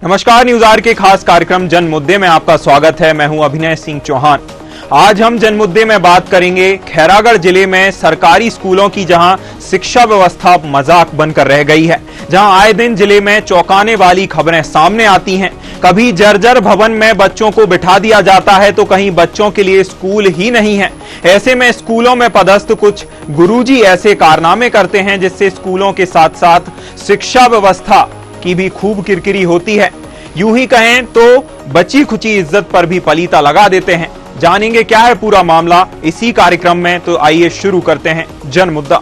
नमस्कार, news our के खास कार्यक्रम जन मुद्दे में आपका स्वागत है। मैं हूं अभिनय सिंह चौहान। आज हम जन मुद्दे में बात करेंगे खैरागढ़ जिले में सरकारी स्कूलों की, जहां शिक्षा व्यवस्था मजाक बनकर रह गई है, जहां आए दिन जिले में चौंकाने वाली खबरें सामने आती हैं। कभी जर्जर भवन में बच्चों को बिठा दिया जाता है तो कहीं बच्चों के लिए स्कूल ही नहीं है। ऐसे में स्कूलों में पदस्थ कुछ गुरुजी ऐसे कारनामे करते हैं जिससे स्कूलों के साथ साथ शिक्षा व्यवस्था की भी खूब किरकिरी होती है। यूं ही कहें तो बची खुची इज्जत पर भी पलीता लगा देते हैं। जानेंगे क्या है पूरा मामला इसी कार्यक्रम में, तो आइए शुरू करते हैं जन मुद्दा।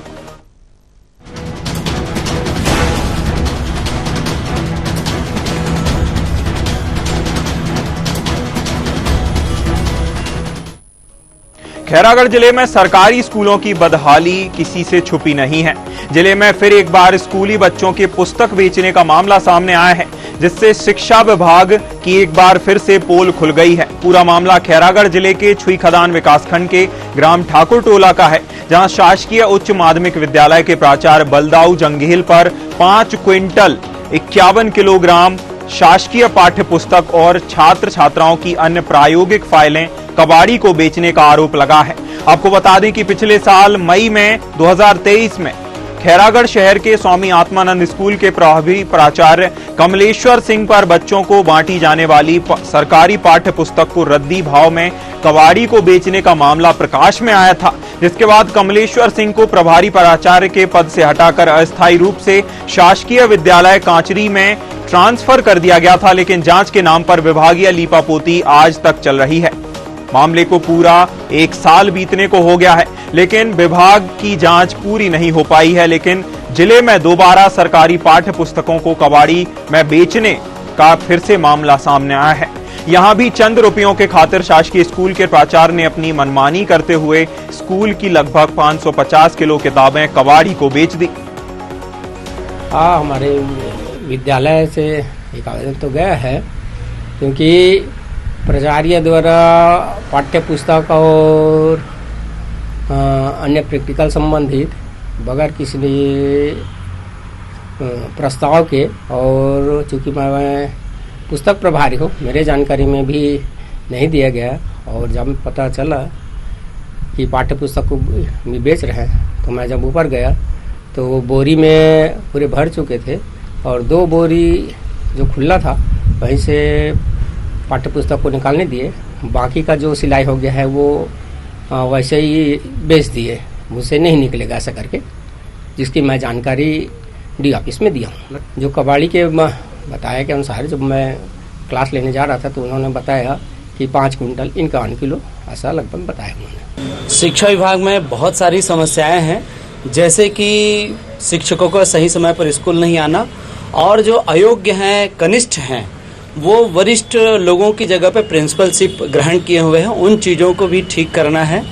खैरागढ़ जिले में सरकारी स्कूलों की बदहाली किसी से छुपी नहीं है। जिले में फिर एक बार स्कूली बच्चों के पुस्तक बेचने का मामला सामने आया है, जिससे शिक्षा विभाग की एक बार फिर से पोल खुल गई है। पूरा मामला खैरागढ़ जिले के छुई खदान विकासखंड के ग्राम ठाकुर टोला का है, जहां शासकीय उच्च माध्यमिक विद्यालय के प्राचार्य बलदाऊ जंगेल पर 5 क्विंटल 51 किलोग्राम शासकीय पाठ्य पुस्तक और छात्र छात्राओं की अन्य प्रायोगिक फाइलें कबाड़ी को बेचने का आरोप लगा है। आपको बता दें कि पिछले साल मई में 2023 में खैरागढ़ शहर के स्वामी आत्मानंद स्कूल के प्रभारी प्राचार्य कमलेश्वर सिंह पर बच्चों को बांटी जाने वाली सरकारी पाठ्य पुस्तक को रद्दी भाव में कबाड़ी को बेचने का मामला प्रकाश में आया था, जिसके बाद कमलेश्वर सिंह को प्रभारी प्राचार्य के पद से हटाकर अस्थायी रूप से शासकीय विद्यालय कांचरी में ट्रांसफर कर दिया गया था। लेकिन जांच के नाम पर विभागीय लीपापोती आज तक चल रही है। मामले को पूरा 1 साल बीतने को हो गया है, लेकिन विभाग की जांच पूरी नहीं हो पाई है। लेकिन जिले में दोबारा सरकारी पाठ्य पुस्तकों को कबाड़ी में बेचने का फिर से मामला सामने आया है। यहां भी चंद रुपयों के खातिर शासकीय स्कूल के प्राचार्य ने अपनी मनमानी करते हुए स्कूल की लगभग 550 किलो किताबें कबाड़ी को बेच दी। हमारे विद्यालय से एक आवेदन तो गया है, क्योंकि प्राचार्य द्वारा पाठ्य पुस्तक और अन्य प्रैक्टिकल संबंधित बगैर किसी प्रस्ताव के, और चूंकि मैं पुस्तक प्रभारी हूँ, मेरे जानकारी में भी नहीं दिया गया। और जब पता चला कि पाठ्य पुस्तक को भी बेच रहे हैं, तो मैं जब ऊपर गया तो वो बोरी में पूरे भर चुके थे, और 2 बोरी जो खुला था वहीं से पाठ्य पुस्तक को निकालने दिए। बाकी का जो सिलाई हो गया है वो वैसे ही बेच दिए, मुझसे नहीं निकलेगा ऐसा करके, जिसकी मैं जानकारी डी ऑफिस में दिया हूँ। जो कबाड़ी के बताया के अनुसार जब मैं क्लास लेने जा रहा था तो उन्होंने बताया कि 5 क्विंटल 51 किलो ऐसा लगभग बताया उन्होंने। शिक्षा विभाग में बहुत सारी समस्याएं हैं, जैसे कि शिक्षकों को सही समय पर स्कूल नहीं आना, और जो अयोग्य हैं, कनिष्ठ हैं, वो वरिष्ठ लोगों की जगह पे प्रिंसिपलशिप ग्रहण किए हुए हैं, उन चीज़ों को भी ठीक करना है।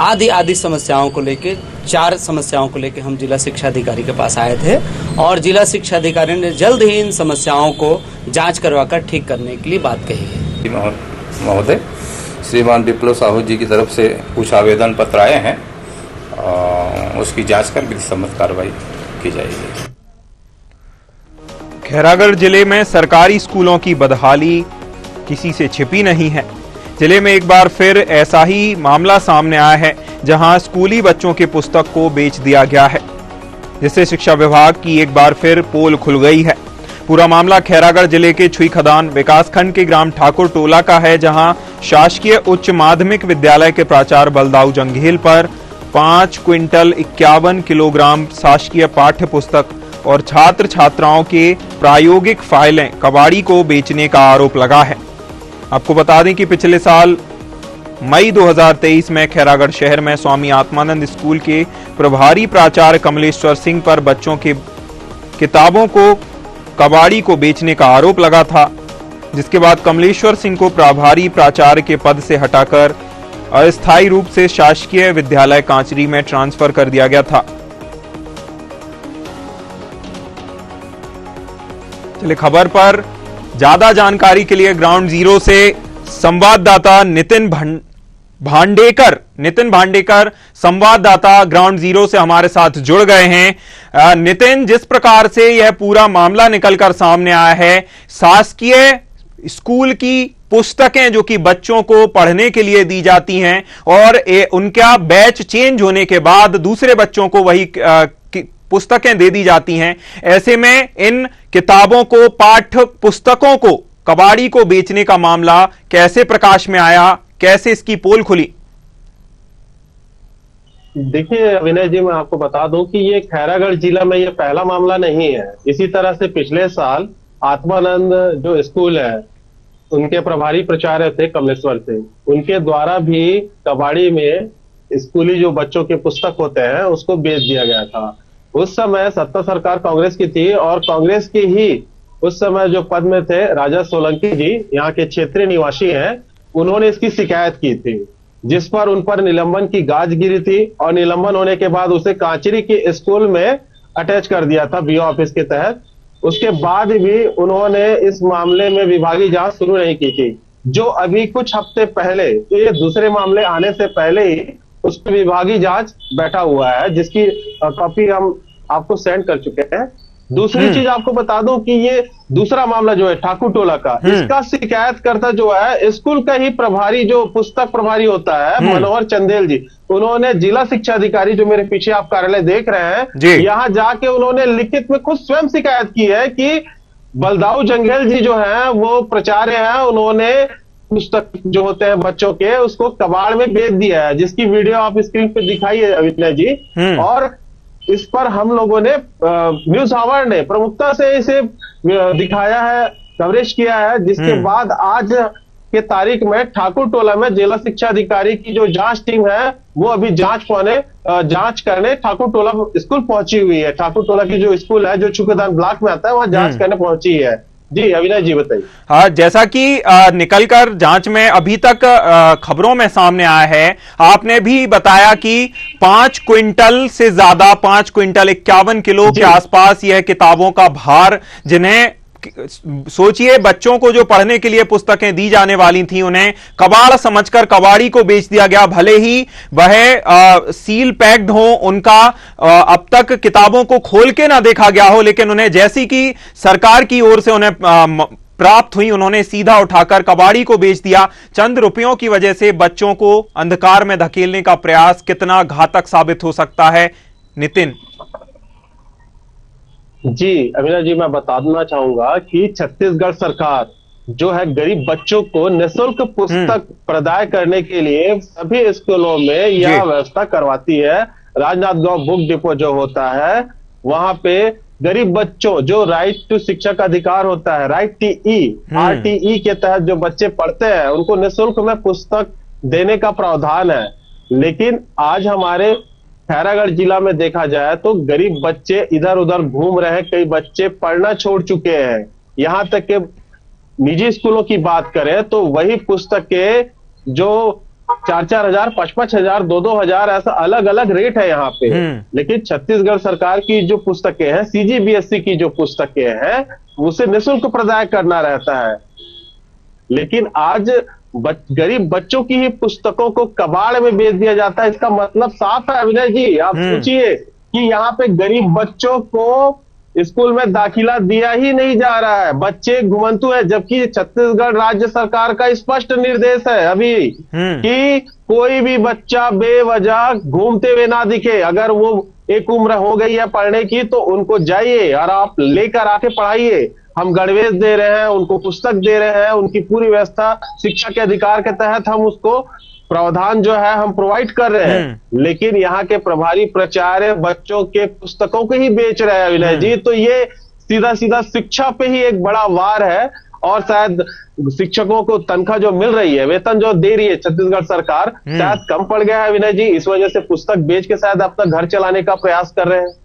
आदि समस्याओं को लेके 4 समस्याओं को लेके हम जिला शिक्षा अधिकारी के पास आए थे, और जिला शिक्षा अधिकारी ने जल्द ही इन समस्याओं को जांच करवाकर ठीक करने के लिए बात कही है। महोदय, श्रीमान विप्लव साहू जी की तरफ से कुछ आवेदन पत्र आए हैं, उसकी जांच कर विधि सम्मत कार्रवाई की जाएगी। खैरागढ़ जिले में सरकारी स्कूलों की बदहाली किसी से छिपी नहीं है। जिले में एक बार फिर ऐसा ही मामला सामने आया है, जहां स्कूली बच्चों के पुस्तक को बेच दिया गया है, जिससे शिक्षा विभाग की एक बार फिर पोल खुल गई है। पूरा मामला खैरागढ़ जिले के छुई खदान विकासखंड के ग्राम ठाकुर टोला का है, जहां शासकीय उच्च माध्यमिक विद्यालय के प्राचार्य बलदाऊ जंगेल पर 5 क्विंटल 51 किलोग्राम शासकीय पाठ्य पुस्तक और छात्र छात्राओं के प्रायोगिक फाइलें कबाड़ी को बेचने का आरोप लगा है। आपको बता दें कि पिछले साल मई 2023 में खैरागढ़ शहर में स्वामी आत्मानंद स्कूल के प्रभारी प्राचार्य कमलेश्वर सिंह पर बच्चों के किताबों को कबाड़ी को बेचने का आरोप लगा था, जिसके बाद कमलेश्वर सिंह को प्रभारी प्राचार्य के पद से हटाकर अस्थायी रूप से शासकीय विद्यालय कांचरी में ट्रांसफर कर दिया गया था। चलिए खबर पर ज्यादा जानकारी के लिए ग्राउंड जीरो से संवाददाता नितिन भांडेकर नितिन भांडेकर संवाददाता ग्राउंड जीरो से हमारे साथ जुड़ गए हैं। नितिन, जिस प्रकार से यह पूरा मामला निकलकर सामने आया है, शासकीय स्कूल की पुस्तकें जो कि बच्चों को पढ़ने के लिए दी जाती हैं और उनका बैच चेंज होने के बाद दूसरे बच्चों को वही पुस्तकें दे दी जाती हैं, ऐसे में इन किताबों को, पाठ्य पुस्तकों को कबाड़ी को बेचने का मामला कैसे प्रकाश में आया, कैसे इसकी पोल खुली? देखिए विनय जी, मैं आपको बता दूं कि ये खैरागढ़ जिला में ये पहला मामला नहीं है। इसी तरह से पिछले साल आत्मानंद जो स्कूल है, उनके प्रभारी प्राचार्य थे कमलेश्वर सिंह, उनके द्वारा भी कबाड़ी में स्कूली जो बच्चों के पुस्तक होते हैं उसको बेच दिया गया था। उस समय सत्ता सरकार कांग्रेस की थी और कांग्रेस की ही उस समय जो पद में थे राजा सोलंकी जी, यहाँ के क्षेत्रीय निवासी हैं, उन्होंने इसकी शिकायत की थी, जिस पर उन पर निलंबन की गाज गिरी थी और निलंबन होने के बाद उसे कांचरी के स्कूल में अटैच कर दिया था बीओ ऑफिस के तहत। उसके बाद भी उन्होंने इस मामले में विभागीय जांच शुरू नहीं की थी, जो अभी कुछ हफ्ते पहले, ये दूसरे मामले आने से पहले ही उस पर विभागीय जांच बैठा हुआ है, जिसकी कॉपी हम आपको सेंड कर चुके हैं। दूसरी चीज आपको बता दूं कि ये दूसरा मामला जो है ठाकुर टोला का, इसका शिकायतकर्ता जो है स्कूल का ही प्रभारी, जो पुस्तक प्रभारी होता है मनोहर चंदेल जी, उन्होंने जिला शिक्षा अधिकारी, जो मेरे पीछे आप कार्यालय देख रहे हैं, यहां जाके उन्होंने लिखित में खुद स्वयं शिकायत की है कि बलदाऊ जंगेल जी जो है वो प्राचार्य है, उन्होंने पुस्तक जो होते हैं बच्चों के उसको कबाड़ में बेच दिया है, जिसकी वीडियो आप स्क्रीन पे दिखाई है अविनाश जी। और इस पर हम लोगों ने न्यूज आवर ने प्रमुखता से इसे दिखाया है, कवरेज किया है, जिसके बाद आज के तारीख में ठाकुर टोला में जिला शिक्षा अधिकारी की जो जांच टीम है वो अभी जांच करने ठाकुर टोला स्कूल पहुंची हुई है। ठाकुर टोला की जो स्कूल है जो छुकेदान ब्लॉक में आता है, वहां जांच करने पहुंची है। जी अविनाश जी बताइए। हाँ, जैसा कि निकलकर जांच में अभी तक खबरों में सामने आया है, आपने भी बताया कि 5 क्विंटल से ज्यादा, 5 क्विंटल 51 किलो के आसपास यह किताबों का भार, जिन्हें सोचिए बच्चों को जो पढ़ने के लिए पुस्तकें दी जाने वाली थी उन्हें कबाड़ समझकर कबाड़ी को बेच दिया गया। भले ही वह सील पैक्ड हो, उनका अब तक किताबों को खोल के ना देखा गया हो, लेकिन उन्हें जैसी कि सरकार की ओर से उन्हें प्राप्त हुई, उन्होंने सीधा उठाकर कबाड़ी को बेच दिया। चंद रुपयों की वजह से बच्चों को अंधकार में धकेलने का प्रयास कितना घातक साबित हो सकता है? नितिन जी अविनाश जी, मैं बताना चाहूंगा कि छत्तीसगढ़ सरकार जो है गरीब बच्चों को निःशुल्क पुस्तक प्रदान करने के लिए सभी स्कूलों में यह व्यवस्था करवाती है। राजनांदगांव बुक डिपो जो होता है, वहां पे गरीब बच्चों जो राइट टू शिक्षा का अधिकार होता है, राइट टी RTE के तहत जो बच्चे पढ़ते हैं उनको निःशुल्क में पुस्तक देने का प्रावधान है। लेकिन आज हमारे खैरागढ़ जिला में देखा जाए तो गरीब बच्चे इधर उधर घूम रहे हैं, कई बच्चे पढ़ना छोड़ चुके हैं। यहां तक के निजी स्कूलों की बात करें तो वही पुस्तकें जो 4-4 हजार, 5-5 हजार, 2-2 हजार, ऐसा अलग अलग रेट है यहाँ पे। लेकिन छत्तीसगढ़ सरकार की जो पुस्तकें हैं, CGBSE की जो पुस्तकें हैं, उसे निःशुल्क प्रदान करना रहता है। लेकिन आज गरीब बच्चों की ही पुस्तकों को कबाड़ में बेच दिया जाता है। इसका मतलब साफ है अविनाश जी, आप सोचिए कि यहाँ पे गरीब बच्चों को स्कूल में दाखिला दिया ही नहीं जा रहा है, बच्चे घुमंतु है, जबकि छत्तीसगढ़ राज्य सरकार का स्पष्ट निर्देश है अभी कि कोई भी बच्चा बेवजह घूमते हुए ना दिखे। अगर वो एक उम्र हो गई है पढ़ने की तो उनको जाइए और आप लेकर आके पढ़ाइए। हम गणवेश दे रहे हैं, उनको पुस्तक दे रहे हैं, उनकी पूरी व्यवस्था शिक्षा के अधिकार के तहत हम उसको प्रावधान जो है हम प्रोवाइड कर रहे हैं। लेकिन यहाँ के प्रभारी प्राचार्य बच्चों के पुस्तकों को ही बेच रहे हैं अविनाश जी। तो ये सीधा सीधा शिक्षा पे ही एक बड़ा वार है। और शायद शिक्षकों को तनख्वाह जो मिल रही है, वेतन जो दे रही है छत्तीसगढ़ सरकार, शायद कम पड़ गया है विनय जी, इस वजह से पुस्तक बेच के शायद अपना घर चलाने का प्रयास कर रहे हैं।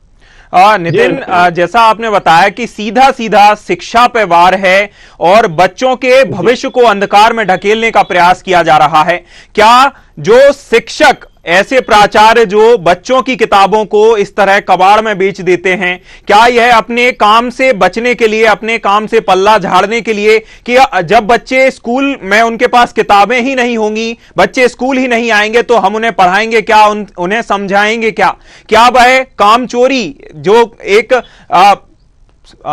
नितिन, जैसा आपने बताया कि सीधा सीधा शिक्षा पे वार है और बच्चों के भविष्य को अंधकार में ढकेलने का प्रयास किया जा रहा है। क्या जो शिक्षक ऐसे प्राचार्य जो बच्चों की किताबों को इस तरह कबाड़ में बेच देते हैं, क्या यह अपने काम से बचने के लिए, अपने काम से पल्ला झाड़ने के लिए, कि जब बच्चे स्कूल में उनके पास किताबें ही नहीं होंगी, बच्चे स्कूल ही नहीं आएंगे तो हम उन्हें पढ़ाएंगे क्या, उन्हें समझाएंगे क्या वह काम चोरी, जो एक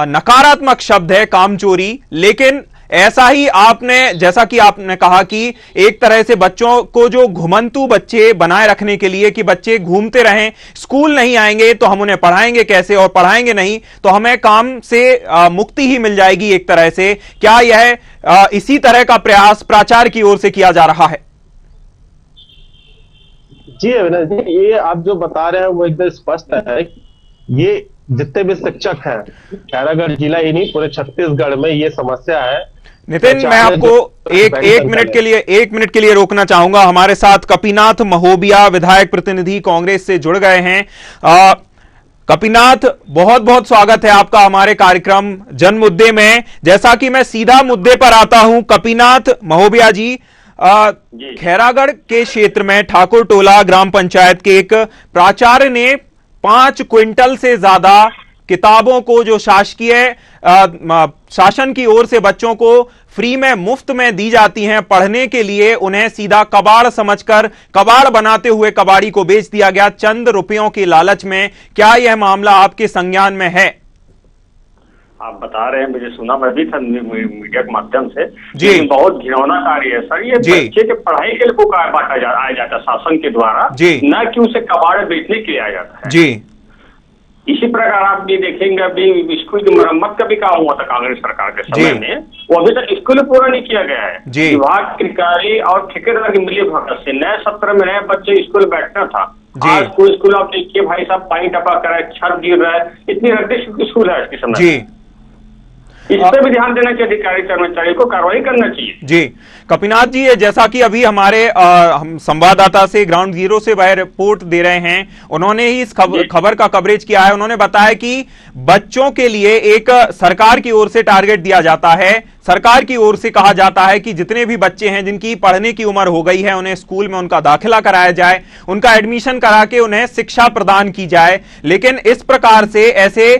नकारात्मक शब्द है काम चोरी, लेकिन ऐसा ही आपने, जैसा कि आपने कहा कि एक तरह से बच्चों को जो घुमंतु बच्चे बनाए रखने के लिए, कि बच्चे घूमते रहें, स्कूल नहीं आएंगे तो हम उन्हें पढ़ाएंगे कैसे, और पढ़ाएंगे नहीं तो हमें काम से मुक्ति ही मिल जाएगी एक तरह से, क्या यह इसी तरह का प्रयास प्राचार्य की ओर से किया जा रहा है? जी अविनाश जी, ये आप जो बता रहे हैं वो एकदम स्पष्ट है। ये जितने भी शिक्षक हैं खैरागढ़ जिला ही नहीं पूरे छत्तीसगढ़ में ये समस्या है। नितिन, मैं आपको एक मिनट के लिए रोकना चाहूंगा। हमारे साथ कपिनाथ महोबिया विधायक प्रतिनिधि कांग्रेस से जुड़ गए हैं। कपिनाथ, बहुत बहुत स्वागत है आपका हमारे कार्यक्रम जन मुद्दे में। जैसा कि मैं सीधा मुद्दे पर आता हूं, कपिनाथ महोबिया जी, खैरागढ़ के क्षेत्र में ठाकुर टोला ग्राम पंचायत के एक प्राचार्य ने 5 क्विंटल से ज्यादा किताबों को जो शासकीय शासन की ओर से बच्चों को फ्री में, मुफ्त में दी जाती हैं पढ़ने के लिए, उन्हें सीधा कबाड़ समझकर कबाड़ बनाते हुए कबाड़ी को बेच दिया गया चंद रुपयों के लालच में। क्या यह मामला आपके संज्ञान में है? आप बता रहे हैं, मुझे सुना, मैं भी था मीडिया के माध्यम से जी। बहुत घिनौना कार्य है सर। ये बच्चे के पढ़ाई के लिए बांटा आया जाता है शासन के द्वारा, न कि उसे कबाड़ बेचने के लिए आया जाता है जी। इसी प्रकार आप भी देखेंगे, अभी स्कूल की मरम्मत का भी काम हुआ था कांग्रेस सरकार के समय में, वो अभी तक स्कूल पूरा नहीं किया गया है। विभाग, अधिकारी और ठेकेदार की मिली भगत से नए सत्र में नए बच्चे स्कूल बैठना था। आज स्कूल आप देखिए भाई साहब, पानी टपा कर छत गिर रहा है, इतनी रद्दी स्कूल है इसके समय। इस पर भी ध्यान देना चाहिए, अधिकारी कर्मचारी को कार्रवाई करना चाहिए। जी कपिनाथ जी, जैसा कि अभी हमारे हम संवाददाता से ग्राउंड जीरो से वह रिपोर्ट दे रहे हैं, उन्होंने ही इस खबर का कवरेज किया है। उन्होंने बताया कि बच्चों के लिए एक सरकार की ओर से टारगेट दिया जाता है, सरकार की ओर से कहा जाता है कि जितने भी बच्चे हैं जिनकी पढ़ने की उम्र हो गई है, उन्हें स्कूल में उनका दाखिला कराया जाए, उनका एडमिशन करा के उन्हें शिक्षा प्रदान की जाए। लेकिन इस प्रकार से ऐसे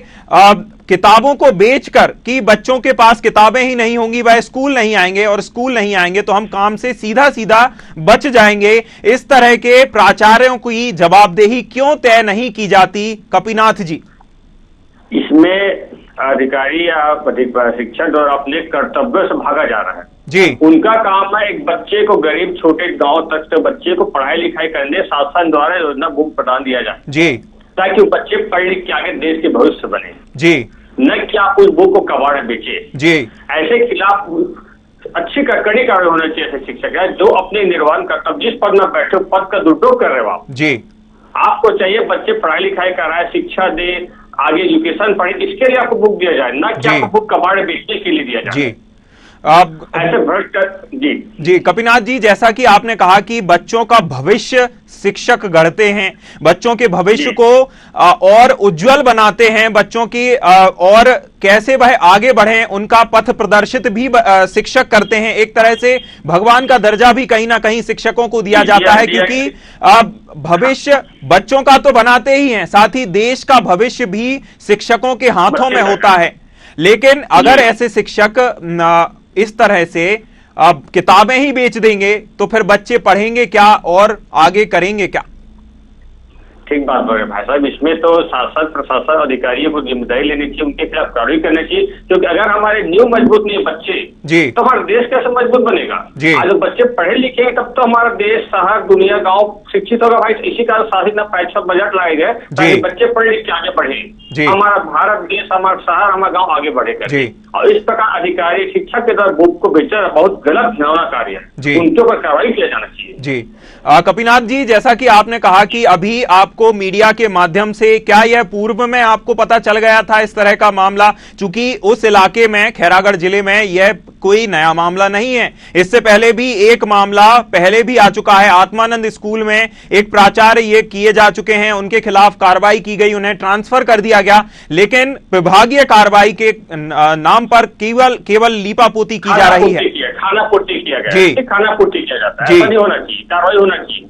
किताबों को बेचकर कि बच्चों के पास किताबें ही नहीं होंगी, वह स्कूल नहीं आएंगे, और स्कूल नहीं आएंगे तो हम काम से सीधा सीधा बच जाएंगे, इस तरह के प्राचार्यों की जवाबदेही क्यों तय नहीं की जाती कपिनाथ जी? इसमें अधिकारी या शिक्षक द्वारा अपने कर्तव्य से भागा जा रहा है जी। उनका काम है एक बच्चे को, गरीब छोटे गांव तक के बच्चे को पढ़ाई लिखाई करने शासन द्वारा योजना बुक प्रदान दिया जाए जी, ताकि वो बच्चे पढ़ लिख के आगे देश के भविष्य बने जी, न कि आप उस बुक को कबाड़ बेचे जी। ऐसे खिलाफ अच्छी कड़ी कार्रवाई होना चाहिए। ऐसे शिक्षक है जो अपने निर्वहन कर्तव्य, जिस पद में बैठे पद का दुरुपयोग कर रहे हो आप जी, आपको चाहिए बच्चे पढ़ाई लिखाई कराए, शिक्षा दे, आगे एजुकेशन पढ़े, इसके लिए आपको बुक दिया जाए, ना कि आपको बुक कबाड़ बेचने के लिए दिया जाए जी। ऐसे भ्रष्ट जी कपिनाथ जी, जैसा कि आपने कहा कि बच्चों का भविष्य शिक्षक गढ़ते हैं, बच्चों के भविष्य को और उज्जवल बनाते हैं, बच्चों की और कैसे वह आगे बढ़ें उनका पथ प्रदर्शित भी शिक्षक करते हैं। एक तरह से भगवान का दर्जा भी कहीं ना कहीं शिक्षकों को दिया जाता है, क्योंकि भविष्य बच्चों का तो बनाते ही हैं, साथ ही देश का भविष्य भी शिक्षकों के हाथों में होता है। लेकिन अगर ऐसे शिक्षक इस तरह से अब किताबें ही बेच देंगे तो फिर बच्चे पढ़ेंगे क्या और आगे करेंगे क्या? ठीक बात बोल रहे भाई साहब, इसमें तो शासन प्रशासन अधिकारियों को जिम्मेदारी लेनी चाहिए, उनके खिलाफ कार्रवाई करनी चाहिए, क्योंकि अगर हमारे नींव मजबूत नहीं है बच्चे जी, तो हमारा देश कैसे मजबूत बनेगा जी। आज बच्चे पढ़े लिखे तब तो हमारा देश, शहर, दुनिया, गांव शिक्षित होगा भाई। इसी कारण शासित परीक्षा बजट लाए गए ताकि बच्चे पढ़े लिख के आगे बढ़े, हमारा भारत देश, हमारा शहर, हमारा गाँव आगे बढ़ेगा। और इस प्रकार अधिकारी शिक्षक के द्वारा बुक को बेचा बहुत गलत घिनौना कार्य है, उनके ऊपर कार्रवाई किया जाना चाहिए जी। कपिनाथ जी, जैसा कि आपने कहा कि अभी आपको मीडिया के माध्यम से, क्या यह पूर्व में आपको पता चल गया था इस तरह का मामला? चूंकि उस इलाके में, खैरागढ़ जिले में, यह कोई नया मामला नहीं है, इससे पहले भी एक मामला पहले भी आ चुका है। आत्मानंद स्कूल में एक प्राचार्य ये किए जा चुके हैं, उनके खिलाफ कार्रवाई की गई, उन्हें ट्रांसफर कर दिया गया, लेकिन विभागीय कार्रवाई के नाम पर केवल लीपापोती की जा रही है, खानापूर्ति किया गया जी, खानापूर्ति किया जाता है, ऐसा नहीं होना चाहिए, कार्रवाई होना चाहिए।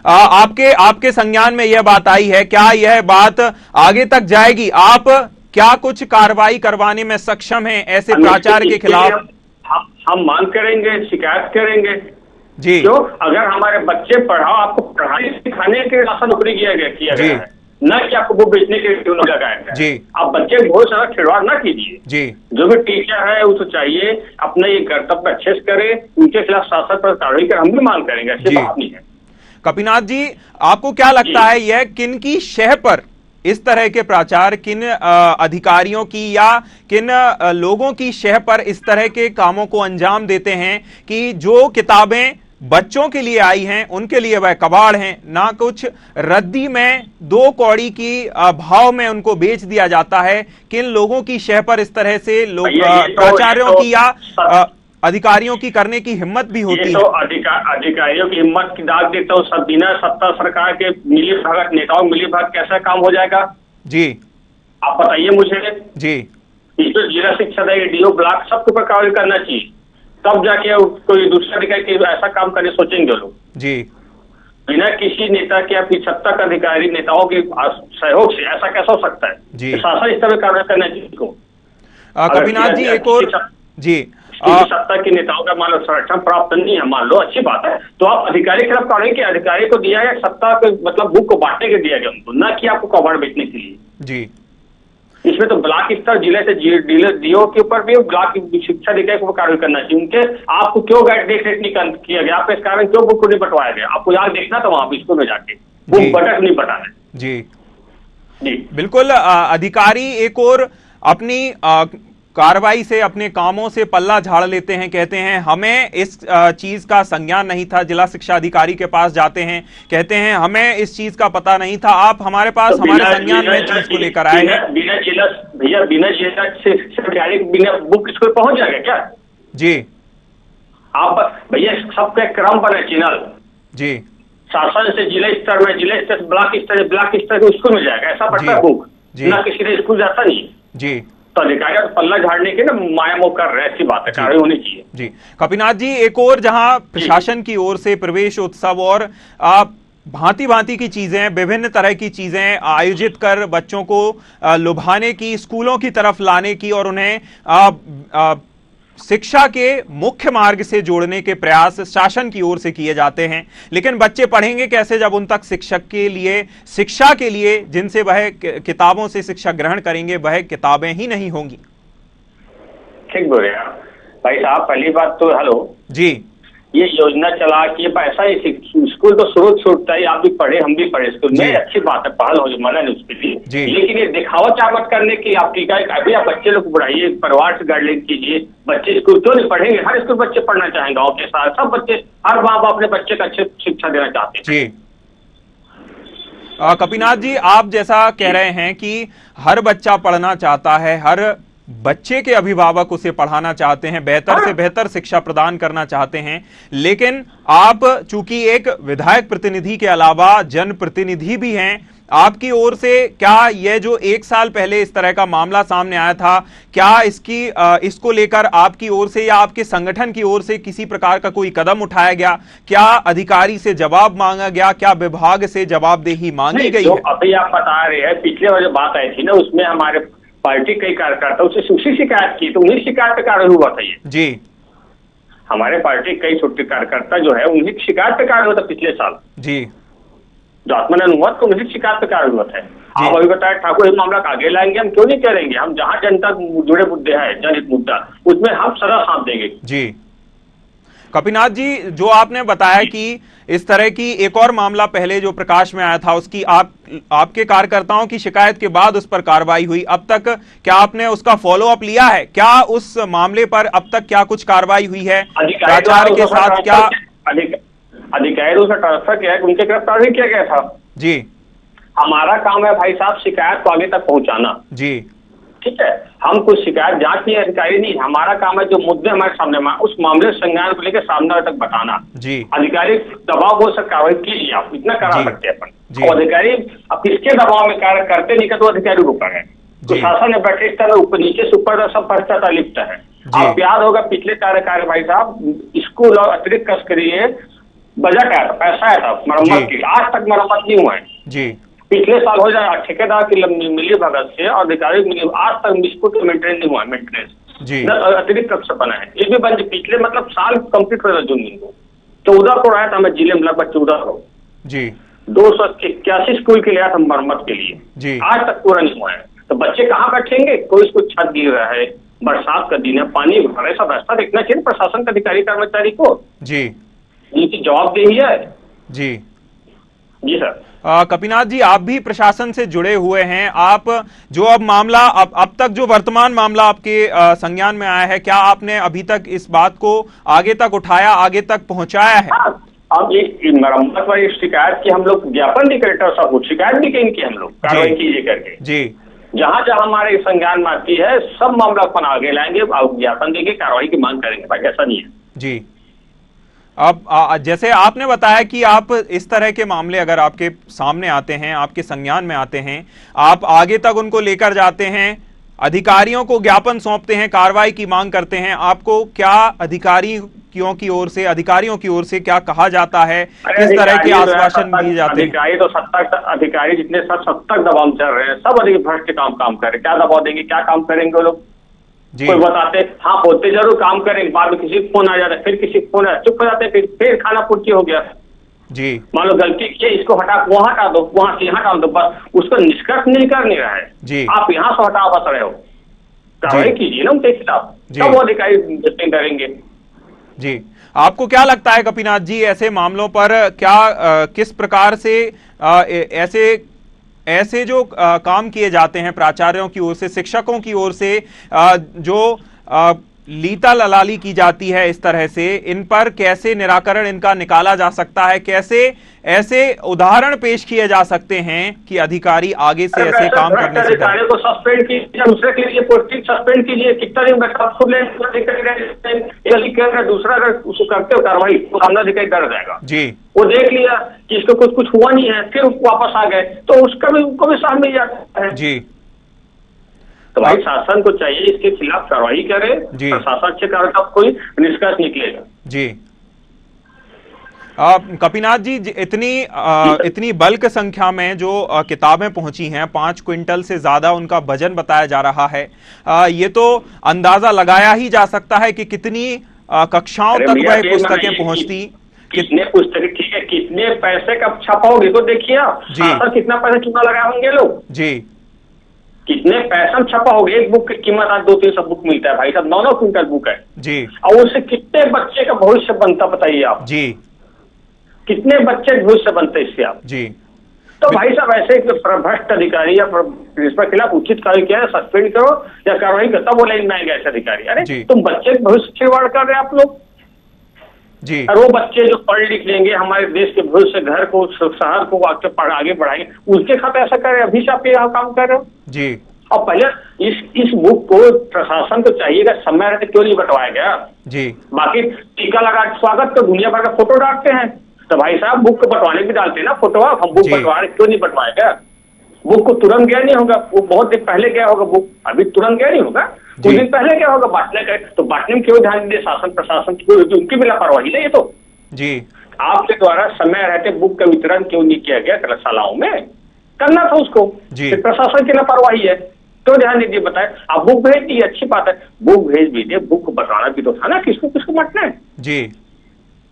आपके संज्ञान में यह बात आई है, क्या यह बात आगे तक जाएगी? आप क्या कुछ कार्रवाई करवाने में सक्षम हैं ऐसे प्राचार्य के खिलाफ? हम मांग करेंगे, शिकायत करेंगे जी। क्यों? अगर हमारे बच्चे पढ़ाओ, आपको पढ़ाई सिखाने के लिए नौकरी किया गया है, न कि आपको बुक बेचने के लिए लगाया गया जी। आप बच्चे बहुत सारा खिलवाड़ ना कीजिए जी। जो भी टीचर है उसको चाहिए अपना ये कर्तव्य अच्छे से करे, उनके खिलाफ शासन पर कार्रवाई कर, हम भी मांग करेंगे, ऐसी बात नहीं है। कपिनाथ जी, आपको क्या लगता है यह किन की शह पर इस तरह के प्राचार्य, किन अधिकारियों की या किन लोगों की शह पर इस तरह के कामों को अंजाम देते हैं कि जो किताबें बच्चों के लिए आई हैं उनके लिए वह कबाड़ हैं, ना कुछ रद्दी में 2 कौड़ी की भाव में उनको बेच दिया जाता है? किन लोगों की शह पर इस तरह से लोग प्राचार्यों की या अधिकारियों की करने की हिम्मत भी होती है? अधिकारियों की हिम्मत की दाग देता हूँ। सब बिना सत्ता सरकार के मिली भगत नेताओं मिली भगत कैसा काम हो जाएगा जी? आप बताइए मुझे जी। इसमें जिला शिक्षा डीओ ब्लॉक सबके ऊपर कार्रवाई करना चाहिए, तब जाके कोई दूसरा अधिकारी ऐसा काम करने सोचेंगे लोग जी। बिना किसी नेता के या फिर सत्ता का अधिकारी नेताओं के सहयोग से ऐसा कैसा हो सकता है जी? शासन इस तरह कार्रवाई करना चाहिए। कपिनाथ जी, एक और जी, सत्ता के नेताओं का मान लो संरक्षण प्राप्त नहीं है, मान लो अच्छी बात है, तो आप अधिकारी के खिलाफ कार्रवाई के अधिकारी को दिया गया सत्ता के मतलब बुक को बांटने के दिया गया उनको, न कि आपको कबाड़ बेचने के लिए जी। इसमें तो ब्लॉक स्तर जिले से डीओ के ऊपर भी ब्लॉक शिक्षा अधिकारी को कार्रवाई करना चाहिए। उनके आपको क्यों गाइड देख रेख नहीं किया गया, आपके इस कारण क्यों बुक को नहीं बंटवाया गया? आपको यहाँ देखना था वहां स्कूल में जाके बुक बटक नहीं बटाना जी। जी बिल्कुल। अधिकारी एक और अपनी कार्रवाई से, अपने कामों से पल्ला झाड़ लेते हैं, कहते हैं हमें इस चीज का संज्ञान नहीं था। जिला शिक्षा अधिकारी के पास जाते हैं, कहते हैं हमें इस चीज का पता नहीं था, आप हमारे पास तो हमारे संज्ञान में चीज को लेकर आए हैं। बिना जिला अधिकारी बिना बुक स्कूल पहुंच जाएगा क्या जी? आप भैया सबका क्रम बने चैनल जी, शासन से जिला स्तर में, जिला स्तर ब्लॉक स्तर के स्कूल में जाएगा, ऐसा पड़ता है बुक ना किसी ने स्कूल जाता नहीं जी। तो अधिकारी पल्ला झाड़ने के ना माया मोह कर रहे, ऐसी बात है, कार्रवाई होनी चाहिए जी। कपिनाथ जी, एक और जहां प्रशासन की ओर से प्रवेश उत्सव और भांति भांति की चीजें, विभिन्न तरह की चीजें आयोजित कर बच्चों को लुभाने की, स्कूलों की तरफ लाने की और उन्हें शिक्षा के मुख्य मार्ग से जोड़ने के प्रयास शासन की ओर से किए जाते हैं, लेकिन बच्चे पढ़ेंगे कैसे जब उन तक शिक्षा के लिए जिनसे वह किताबों से शिक्षा ग्रहण करेंगे वह किताबें ही नहीं होंगी। ठीक बोल रहे हैं भाई साहब। पहली बात तो हेलो जी, ये योजना चला कि पैसा ही स्कूल तो स्रोत छोड़ता है, आप भी पढ़े हम भी पढ़े स्कूल में, अच्छी बात है, पढ़ाल हो मना नहीं उसके लिए, लेकिन ये दिखावा क्या मत करने की आपकी अभी आप बच्चे लोग पढ़ाइए, परिवार से गाइडलाइन कीजिए, बच्चे स्कूल क्यों नहीं पढ़ेंगे? हर स्कूल बच्चे पढ़ना चाहेंगे, गाँव के साथ सब बच्चे, हर माँ बाप अपने बच्चे को अच्छी शिक्षा देना चाहते हैं जी। कपिनाथ जी, आप जैसा कह रहे हैं कि हर बच्चा पढ़ना चाहता है, हर बच्चे के अभिभावक उसे पढ़ाना चाहते हैं, बेहतर से बेहतर शिक्षा प्रदान करना चाहते हैं, लेकिन आप चूंकि एक विधायक प्रतिनिधि के अलावा जनप्रतिनिधि भी हैं, आपकी ओर से क्या यह जो 1 साल पहले इस तरह का मामला सामने आया था, क्या इसको लेकर आपकी ओर से या आपके संगठन की ओर से किसी प्रकार का कोई कदम उठाया गया? क्या अधिकारी से जवाब मांगा गया? क्या विभाग से जवाबदेही मांगी गई है? अभी आप बता रहे हैं, पिछले वाली बात आई थी ना, उसमें हमारे पार्टी कई कार्यकर्ता उसी शिकायत की, तो उन्हीं शिकायत पे कार्रवाई हुआ था ये जी। हमारे पार्टी कई छोटे कार्यकर्ता जो है उन्हीं की शिकायत पे कार्रवाई हुआ था पिछले साल जी। जो आत्मनयन हुआ तो उन्हीं शिकायत पे कार्रवाई हुआ था। आप अभी बताए ठाकुर, इस मामला का आगे लाएंगे, हम क्यों नहीं करेंगे? हम जहां जनता जुड़े मुद्दे हैं, जनहित मुद्दा, उसमें हम सदा साथ देंगे जी। कपिनाथ जी, जो आपने बताया कि इस तरह की एक और मामला पहले जो प्रकाश में आया था, उसकी आपके कार्यकर्ताओं की शिकायत के बाद उस पर कार्रवाई हुई, अब तक क्या आपने उसका फॉलो अप लिया है? क्या उस मामले पर अब तक क्या कुछ कार्रवाई हुई है? प्राचार्य के साथ क्या अधिकारियों से ट्रांसफर किया है, उनके गिरफ्तार भी किया गया था जी। हमारा काम है भाई साहब शिकायत को आगे तक पहुंचाना जी, ठीक है? हम कुछ शिकायत जांच की अधिकारी नहीं, हमारा काम है जो मुद्दे हमारे सामने उस मामले संज्ञान को लेकर सामने तक बताना जी। अधिकारी दबाव हो सकता कार्रवाई कीजिए, आप इतना करा सकते हैं अपन, और अधिकारी अब किसके दबाव में कार्य करते नहीं करते, तो अधिकारी ऊपर है, तो शासन ने बैठे इस तरह ऊपर नीचे से ऊपर सब भ्रष्टाचार लिप्त है। आप याद होगा पिछले कार्यकाल भाई साहब, स्कूल और अतिरिक्त कस करिए बजट आया था, पैसा आया था मरम्मत की, आज तक मरम्मत नहीं हुआ है जी। पिछले साल हो जाए ठेकेदार की मिली भगत से और अधिकारी मिली, आज तक स्कूल का मेंटेनेंस नहीं हुआ है, मेंटेनेंस जी अतिरिक्त कक्ष बना है, ये भी बन पिछले मतलब साल कंप्लीट हो रहा जून को 14 करोड़ आया था, मैं जिले में लगभग 14 करोड़ जी 281 स्कूल के लिए आया था मरम्मत के लिए जी। आज तक पूरा नहीं हुआ है, तो बच्चे कहाँ बैठेंगे? कोई इसको छत गिर रहा है, बरसात का दिन है, पानी भर रहा है, सब रास्ता देखना चाहिए प्रशासन का अधिकारी कर्मचारी को जी। इनकी जवाबदेही है जी जी सर। कपिनाथ जी, आप भी प्रशासन से जुड़े हुए हैं, आप जो अब मामला अब तक जो वर्तमान मामला आपके संज्ञान में आया है, क्या आपने अभी तक इस बात को आगे तक उठाया, आगे तक पहुंचाया है? हाँ, अब ये मरम्मत वाली शिकायत की हम लोग ज्ञापन भी कलेक्टर साहब को शिकायत भी कहीं की हम लोग कार्रवाई कीजिए करके जी। जहाँ जहाँ हमारे संज्ञान में आती है सब मामला अपन आगे लाएंगे, ज्ञापन देंगे, कार्रवाई की मांग करेंगे, भाई ऐसा नहीं है जी। अब जैसे आपने बताया कि आप इस तरह के मामले अगर आपके सामने आते हैं, आपके संज्ञान में आते हैं, आप आगे तक उनको लेकर जाते हैं, अधिकारियों को ज्ञापन सौंपते हैं, कार्रवाई की मांग करते हैं, आपको क्या अधिकारियों की ओर से क्या कहा जाता है, किस तरह के आश्वासन दिए जाते हैं? अधिकारी तो अधिकारी जितने सब तक दबाव चल रहे हैं, सब अधिक भ्रष्ट काम कर रहे हैं, क्या दबाव देंगे, क्या काम करेंगे वो लोग? कोई बताते हाँ होते जरूर काम करेंगे, बाद में किसी फोन आ जाता है, फिर किसी फोन आया चुप हो जाते हैं, फिर खाना पूर्ति हो गया जी। मान लो गलती की इसको हटा वहां हटा दो, वहां से यहाँ हटा दो, बस उसका निष्कर्ष निकल नहीं रहा है जी। आप यहाँ से हटा बस रहे हो, कार्रवाई कीजिए ना उनके खिलाफ, तब वो अधिकारी करेंगे जी। आपको क्या लगता है कपिनाथ जी, ऐसे मामलों पर क्या किस प्रकार से ऐसे जो काम किए जाते हैं प्राचार्यों की ओर से, शिक्षकों की ओर से, जो लीता ललाली की जाती है इस तरह से, इन पर कैसे निराकरण इनका निकाला जा सकता है? कैसे ऐसे उदाहरण पेश किए जा सकते हैं कि अधिकारी आगे से ऐसे काम करने से अधिकारियों को सस्पेंड कीजिए, दूसरे के लिए पोस्टिंग सस्पेंड कीजिए, कितना दिन दूसरा अगर उसको करते हो कार्रवाई तो सामना अधिकारी डर जाएगा जी। वो देख लिया कि इसको कुछ हुआ नहीं है, फिर वापस आ गए तो उसका भी उनको भी सामने जाता है जी। तो भाई शासन को चाहिए इसके खिलाफ कार्रवाई करे, प्रशासन से कार्रवाई कोई निष्कर्ष निकलेगा जी। कपिनाथ जी, इतनी बल्क संख्या में जो किताबें पहुंची हैं, 5 क्विंटल से ज्यादा उनका वजन बताया जा रहा है, ये तो अंदाजा लगाया ही जा सकता है कि कितनी कक्षाओं तक वह पुस्तकें पहुंचती, कितने पुस्तकें, ठीक है, कितने पैसे का छपाओगे तो देखिए आप कितना पैसा चुना लगाए होंगे लोग जी। कितने पैसा छपा होगा, एक बुक की कीमत आज 200-300 बुक मिलता है भाई साहब, 9-9 क्विंटल बुक है जी। और उससे कितने बच्चे का भविष्य बनता बताइए आप जी, कितने बच्चे भविष्य बनते इससे आप जी। तो भाई साहब ऐसे भ्रष्ट अधिकारी या इस पर खिलाफ उचित कार्य किया है, सस्पेंड करो या कार्रवाई करो, तब वो लाइन में आएंगे ऐसे अधिकारी। अरे तुम बच्चे के भविष्य खिलवाड़ कर रहे हैं आप लोग जी। और वो बच्चे जो पढ़ लिख लेंगे, हमारे देश के भविष्य, घर को, शहर को आगे बढ़ाएंगे, उसके खाते ऐसा करे, अभी से आप यहाँ काम कर रहे हो जी। और पहले इस बुक को प्रशासन को चाहिएगा समय रहते क्यों नहीं बंटवाया गया जी। बाकी टीका लगा स्वागत तो दुनिया भर का फोटो डालते हैं, तो भाई साहब बुक को बंटवाने भी डालते हैं ना फोटो, हम बुक बंटवा रहे क्यों नहीं बंटवाया गया? बुक को तुरंत गया नहीं होगा, वो बहुत दिन पहले गया होगा बुक, अभी तुरंत गया नहीं होगा, कुछ दिन पहले क्या होगा बांटने का, तो बांटने में क्यों ध्यान दे शासन प्रशासन की, उनकी भी लापरवाही है ये तो जी। आपके द्वारा समय रहते बुक का वितरण क्यों नहीं किया गया कलाशालाओं में? करना था उसको जी। प्रशासन की लापरवाही है, क्यों ध्यान दीजिए बताए। आप बुक भेज दिए, अच्छी बात है, बुक भेज दीजिए, बुक को बताना भी तो था ना किसको किसको बांटना है जी।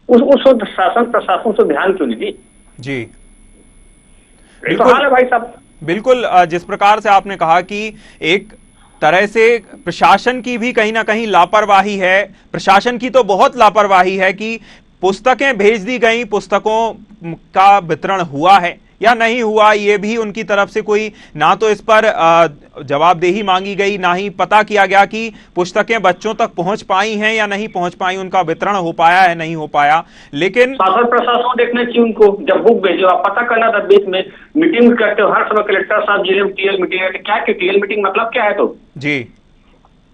उस शासन प्रशासन से ध्यान क्यों नहीं दी जी? बिल्कुल है भाई साहब, बिल्कुल। जिस प्रकार से आपने कहा कि एक तरह से प्रशासन की भी कहीं ना कहीं लापरवाही है, प्रशासन की तो बहुत लापरवाही है कि पुस्तकें भेज दी गई, पुस्तकों का वितरण हुआ है या नहीं हुआ, ये भी उनकी तरफ से कोई ना तो इस पर जवाबदेही मांगी गई, ना ही पता किया गया कि पुस्तकें बच्चों तक पहुंच पाई हैं या नहीं पहुंच पाई, उनका वितरण हो पाया है नहीं हो पाया। लेकिन शासन प्रशासन देखना चाहिए उनको, जब बुक भेजो आप पता करना था, बीच में मीटिंग करते हो हर समय, कलेक्टर साहब जिले में टीएल मीटिंग है, क्या टीएल मीटिंग मतलब क्या है? तो जी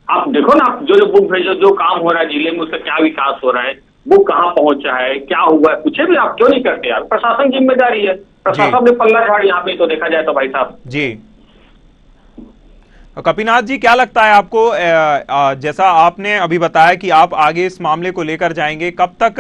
आप देखो ना, आप जो बुक भेजो, जो काम हो रहा है जिले में उसका क्या विकास हो रहा है, बुक कहाँ पहुंचा है, क्या हुआ है, पूछे भी आप क्यों नहीं करते यार? प्रशासन की जिम्मेदारी है, प्रशासन ने पल्ला झाड़ यहाँ पे तो देखा जाए तो भाई साहब जी। कपिनाथ जी, क्या लगता है आपको, जैसा आपने अभी बताया कि आप आगे इस मामले को लेकर जाएंगे, कब तक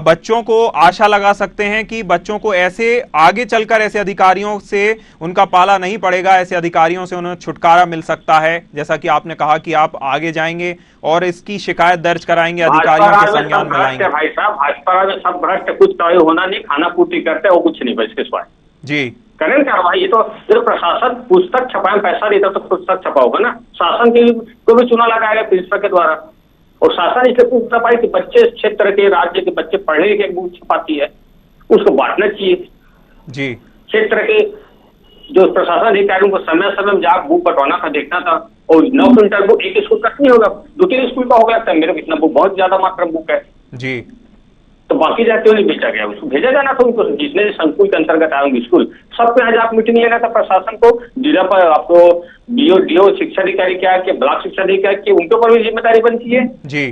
बच्चों को आशा लगा सकते हैं कि बच्चों को ऐसे आगे चलकर ऐसे अधिकारियों से उनका पाला नहीं पड़ेगा, ऐसे अधिकारियों से उन्हें छुटकारा मिल सकता है? जैसा कि आपने कहा कि आप आगे जाएंगे और इसकी शिकायत दर्ज कराएंगे, अधिकारियों के संज्ञान में लाएंगे। भाई साहब, भाजपा में सब भ्रष्ट, कुछ होना नहीं, खाना पूर्ति करते वो कुछ नहीं, बस इसके सिवाय जी करें कार्रवाई। ये तो सिर्फ प्रशासन पुस्तक छपाए, पैसा देता तो पुस्तक छपा होगा ना, शासन के को भी चुना लगाएगा प्रिंसिपल के द्वारा, और शासन इसलिए पूछता पाए कि बच्चे इस क्षेत्र के, राज्य के बच्चे पढ़ने के बुक छपाती है, उसको बांटना चाहिए जी। क्षेत्र के जो प्रशासन अधिकारियों को समय समय में जाकर बुक बंटवाना था, देखना था, और 9 क्विंटल बुक एक स्कूल का नहीं होगा, 2-3 स्कूल का हो गया था, मेरे को इतना बुक बहुत ज्यादा मात्रा बुक है जी। तो बाकी जाते हुए भेजा गया, उसको भेजा जाना था उनको, जितने संकुल के अंतर्गत आएंगे स्कूल सबको यहाँ आप मीटिंग लेना था प्रशासन को, जिला पर आपको डीओ शिक्षा अधिकारी क्या के, ब्लॉक शिक्षा अधिकारी के, उनके ऊपर भी जिम्मेदारी बनती है जी।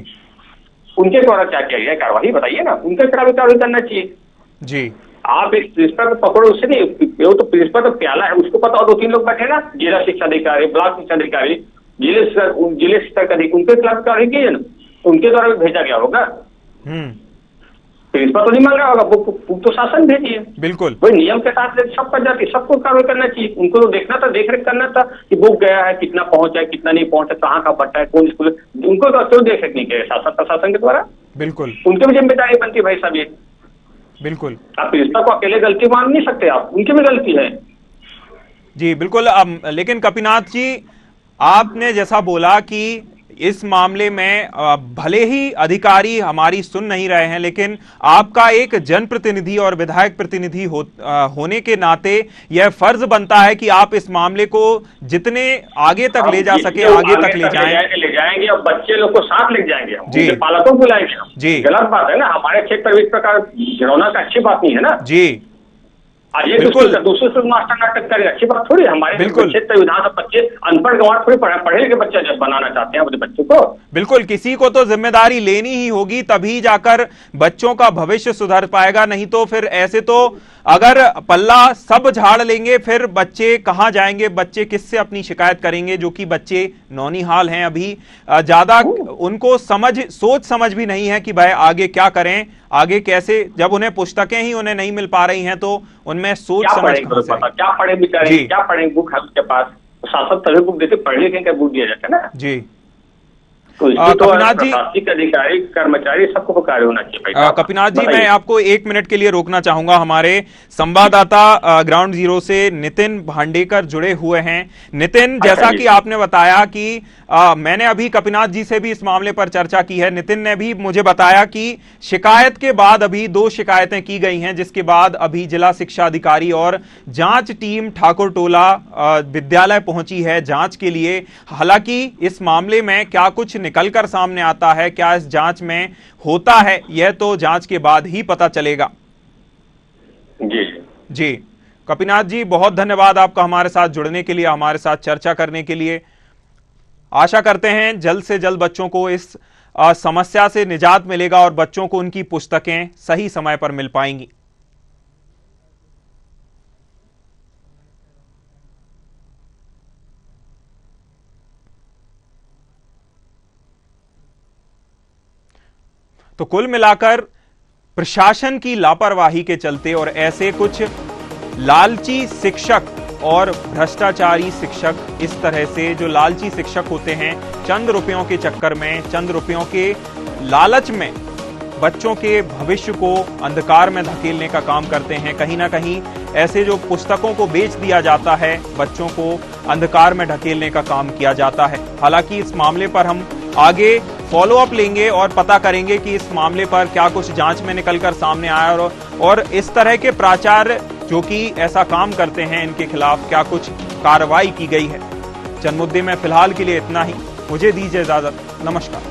उनके द्वारा क्या किया गया कार्रवाई बताइए ना, उनके खिलाफ कार्रवाई करना चाहिए जी। आप एक प्रिंसिपल को पकड़ो, उससे नहीं, वो तो प्रिंसिपल तो प्याला है, उसको पता हो 2-3 लोग बैठे ना, जिला शिक्षा अधिकारी, ब्लॉक शिक्षा अधिकारी, जिले शिक्षा अधिकारी, उनके खिलाफ कार्रवाई कीजिए ना, उनके द्वारा भी भेजा गया होगा। प्रिंसिपल तो नहीं मांग रहा होगा, बुक तो शासन भेजिए, बिल्कुल वही नियम के साथ सब पर जाती, सबको कार्रवाई करना चाहिए, उनको तो देखना था, देख रेख करना था कि बुक गया है, कितना पहुंचा है, कितना नहीं पहुंचा, कहाँ का बट्टा है, कौन स्कूल, उनको तो क्यों देख रेख नहीं किया शासन प्रशासन के द्वारा, बिल्कुल उनकी भी जिम्मेदारी बनती है भाई साहब ये, बिल्कुल। आप प्रिंसिपल को अकेले गलती मान नहीं सकते, आप उनकी भी गलती है जी, बिल्कुल। लेकिन कपिनाथ जी, आपने जैसा बोला कि इस मामले में भले ही अधिकारी हमारी सुन नहीं रहे हैं, लेकिन आपका एक जनप्रतिनिधि और विधायक प्रतिनिधि होने के नाते यह फर्ज बनता है कि आप इस मामले को जितने आगे तक ले जा सके आगे तक ले जाएंगे और बच्चे लोग को साथ ले जाएंगे जी, पालकों को लाएंगे जी। गलत बात है ना, हमारे क्षेत्र में इस प्रकार रौनक अच्छी बात नहीं है ना जी। ये बिल्कुल दूसरे से मास्टर नाटक करे, अच्छी बात थोड़ी। हमारे बिल्कुल क्षेत्र विधानसभा बच्चे अनपढ़ गंवार थोड़ी पढ़े लिखे बच्चे जब बनाना चाहते हैं अपने बच्चों को, बिल्कुल किसी को तो जिम्मेदारी लेनी ही होगी, तभी जाकर बच्चों का भविष्य सुधर पाएगा, नहीं तो फिर ऐसे तो अगर पल्ला सब झाड़ लेंगे फिर बच्चे कहां जाएंगे, बच्चे किससे अपनी शिकायत करेंगे, जो कि बच्चे नौनिहाल हैं अभी, ज्यादा उनको सोच समझ भी नहीं है कि भाई आगे क्या करें, आगे कैसे, जब उन्हें पुस्तकें ही उन्हें नहीं मिल पा रही हैं तो उनमें सोच समझ क्या पढ़े बेचारे, क्या पढ़े, बुक है उसके पास, शासन तभी बुक देते, पढ़ लिखे क्या बुक दिया जाता है ना जी। तो प्रशासनिक अधिकारी कर्मचारी सबको कार्य होना चाहिए। कपिनाथ जी, मैं आपको 1 मिनट के लिए रोकना चाहूंगा, हमारे संवाददाता ग्राउंड जीरो से नितिन भांडेकर जुड़े हुए हैं। नितिन, जैसा कि आपने बताया कि मैंने अभी कपिनाथ जी से भी इस मामले पर चर्चा की है, नितिन ने भी मुझे बताया कि शिकायत के बाद अभी 2 शिकायतें की गई हैं, जिसके बाद अभी जिला शिक्षा अधिकारी और जांच टीम ठाकुर टोला विद्यालय पहुंची है जांच के लिए। हालांकि इस मामले में क्या कुछ निकलकर सामने आता है, क्या इस जांच में होता है, यह तो जांच के बाद ही पता चलेगा। जी कपिनाथ जी, बहुत धन्यवाद आपका हमारे साथ जुड़ने के लिए, हमारे साथ चर्चा करने के लिए। आशा करते हैं जल्द से जल्द बच्चों को इस समस्या से निजात मिलेगा और बच्चों को उनकी पुस्तकें सही समय पर मिल पाएंगी। तो कुल मिलाकर प्रशासन की लापरवाही के चलते और ऐसे कुछ लालची शिक्षक और भ्रष्टाचारी शिक्षक, इस तरह से जो लालची शिक्षक होते हैं, चंद रुपयों के चक्कर में, चंद रुपयों के लालच में बच्चों के भविष्य को अंधकार में धकेलने का काम करते हैं। कहीं ना कहीं ऐसे जो पुस्तकों को बेच दिया जाता है, बच्चों को अंधकार में ढकेलने का काम किया जाता है। हालांकि इस मामले पर हम आगे फॉलो अप लेंगे और पता करेंगे कि इस मामले पर क्या कुछ जांच में निकलकर सामने आया और इस तरह के प्राचार्य जो कि ऐसा काम करते हैं, इनके खिलाफ क्या कुछ कार्रवाई की गई है। चंद मुद्दे में फिलहाल के लिए इतना ही, मुझे दीजिए इजाजत, नमस्कार।